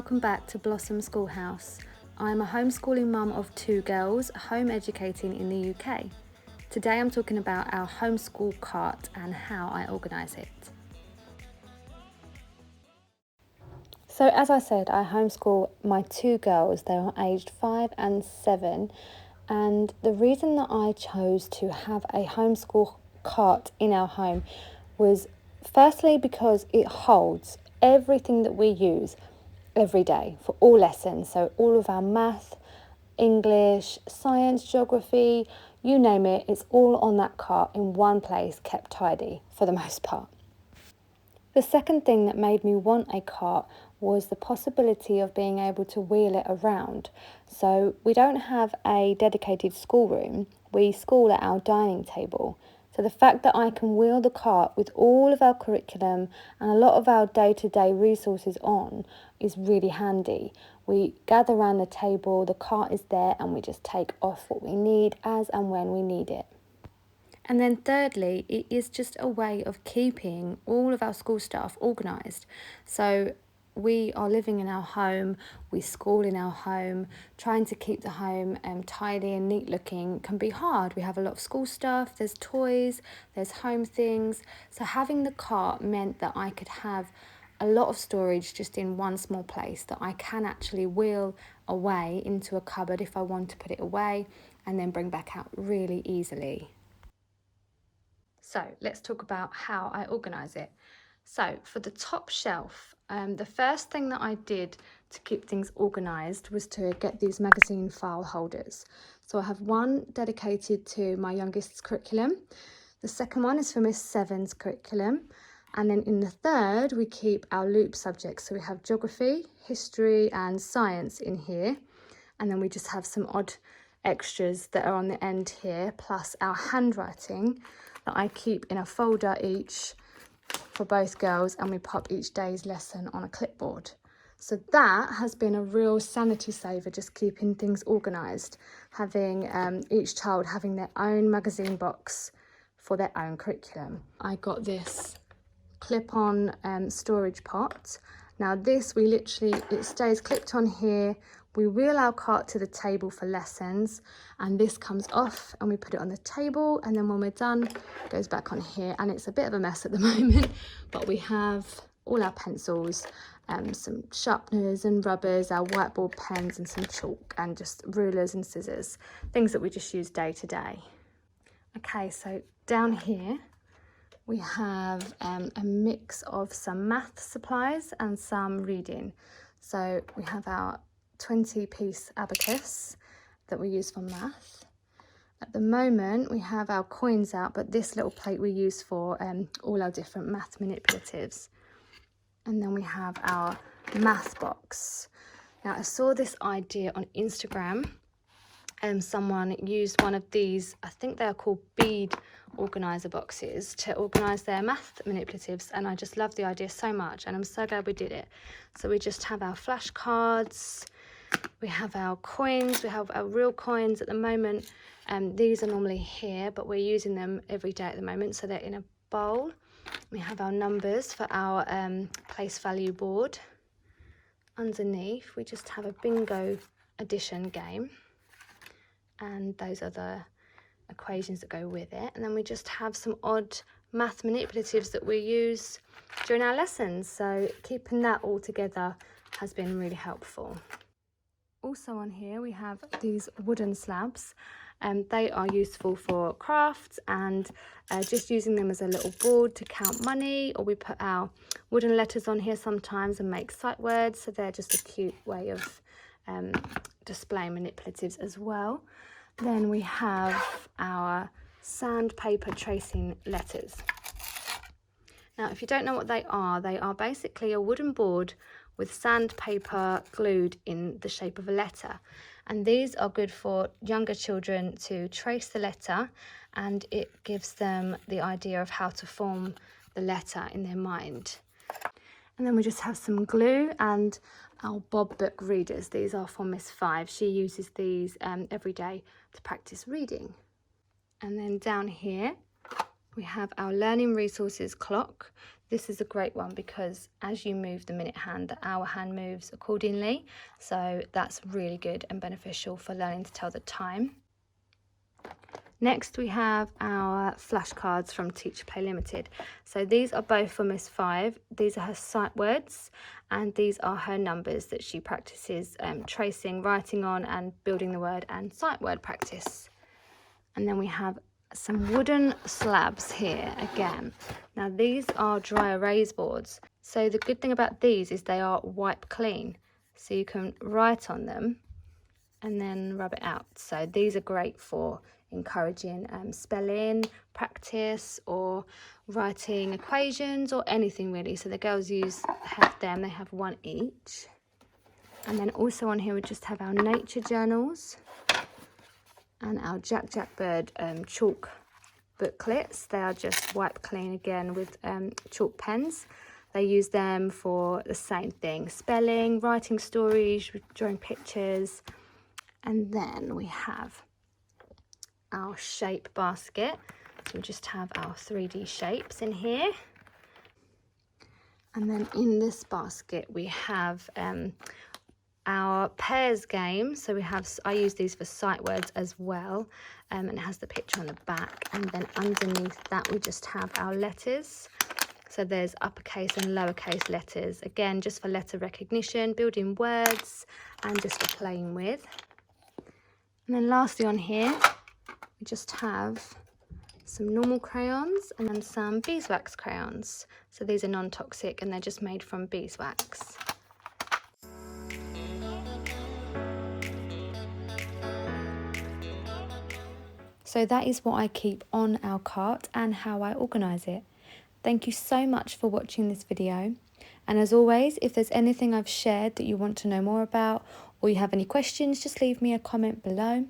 welcome back to Blossom Schoolhouse. I'm a homeschooling mum of 2 girls, home educating in the UK. Today I'm talking about our homeschool cart and how I organise it. So as I said, I homeschool my 2 girls. They are aged 5 and 7, and the reason that I chose to have a homeschool cart in our home was firstly because it holds everything that we use every day for all lessons. So all of our math, English, science, geography, you name it, it's all on that cart in one place, kept tidy for the most part. The second thing that made me want a cart was the possibility of being able to wheel it around. So we don't have a dedicated schoolroom, we school at our dining table. So the fact that I can wheel the cart with all of our curriculum and a lot of our day-to-day resources on is really handy. We gather around the table, the cart is there, and we just take off what we need as and when we need it. And then thirdly, it is just a way of keeping all of our school stuff organised. So we are living in our home, we school in our home. Trying to keep the home tidy and neat looking can be hard. We have a lot of school stuff, there's toys, there's home things. So having the cart meant that I could have a lot of storage just in one small place that I can actually wheel away into a cupboard if I want to put it away and then bring back out really easily. So let's talk about how I organise it. So for the top shelf, the first thing that I did to keep things organised was to get these magazine file holders. So I have one dedicated to my youngest's curriculum. The second one is for Miss Seven's curriculum. And then in the third, we keep our loop subjects. So we have geography, history and science in here. And then we just have some odd extras that are on the end here, plus our handwriting that I keep in a folder each for both girls, and we pop each day's lesson on a clipboard. So that has been a real sanity saver, just keeping things organised, having each child having their own magazine box for their own curriculum. I got this clip-on storage pot. Now this, it stays clipped on here. We wheel our cart to the table for lessons, and this comes off and we put it on the table, and then when we're done, it goes back on here. And it's a bit of a mess at the moment, but we have all our pencils, some sharpeners and rubbers, our whiteboard pens and some chalk, and just rulers and scissors, things that we just use day to day. Okay, so down here we have a mix of some math supplies and some reading. So we have our 20-piece abacus that we use for math. At the moment we have our coins out, but this little plate we use for all our different math manipulatives. And then we have our math box. Now I saw this idea on Instagram, and someone used one of these, I think they are called bead organiser boxes, to organise their math manipulatives, and I just love the idea so much, and I'm so glad we did it. So we just have our flashcards, we have our coins, we have our real coins at the moment. These are normally here, but we're using them every day at the moment, so they're in a bowl. We have our numbers for our place value board. Underneath we just have a bingo addition game, and those are the equations that go with it. And then we just have some odd math manipulatives that we use during our lessons, so keeping that all together has been really helpful. Also on here we have these wooden slabs, and they are useful for crafts and just using them as a little board to count money, or we put our wooden letters on here sometimes and make sight words, so they're just a cute way of displaying manipulatives as well. Then we have our sandpaper tracing letters. Now if you don't know what they are basically a wooden board with sandpaper glued in the shape of a letter, and these are good for younger children to trace the letter, and it gives them the idea of how to form the letter in their mind. And then we just have some glue and our Bob book readers. These are for Miss Five. She uses these every day to practice reading. And then down here we have our learning resources clock. This is a great one because as you move the minute hand, the hour hand moves accordingly. So that's really good and beneficial for learning to tell the time. Next we have our flashcards from Teacher Play Limited. So these are both for Miss 5. These are her sight words and these are her numbers that she practices tracing, writing on and building the word and sight word practice. And then we have some wooden slabs here again. Now these are dry erase boards. So the good thing about these is they are wipe clean. So you can write on them and then rub it out. So these are great for encouraging spelling practice or writing equations or anything really. So the girls have them, they have one each. And then also on here we just have our nature journals and our Jack Bird chalk booklets. They are just wiped clean again with chalk pens. They use them for the same thing, spelling, writing stories, drawing pictures. And then we have our shape basket. So we just have our 3D shapes in here. And then in this basket we have our pairs game. So I use these for sight words as well, and it has the picture on the back. And then underneath that we just have our letters. So there's uppercase and lowercase letters, again just for letter recognition, building words and just for playing with. And then lastly on here we just have some normal crayons and then some beeswax crayons. So these are non-toxic and they're just made from beeswax. So that is what I keep on our cart and how I organise it. Thank you so much for watching this video. And as always, if there's anything I've shared that you want to know more about or you have any questions, just leave me a comment below.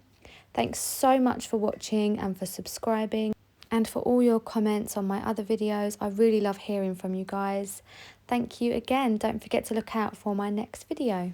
Thanks so much for watching and for subscribing and for all your comments on my other videos. I really love hearing from you guys. Thank you again. Don't forget to look out for my next video.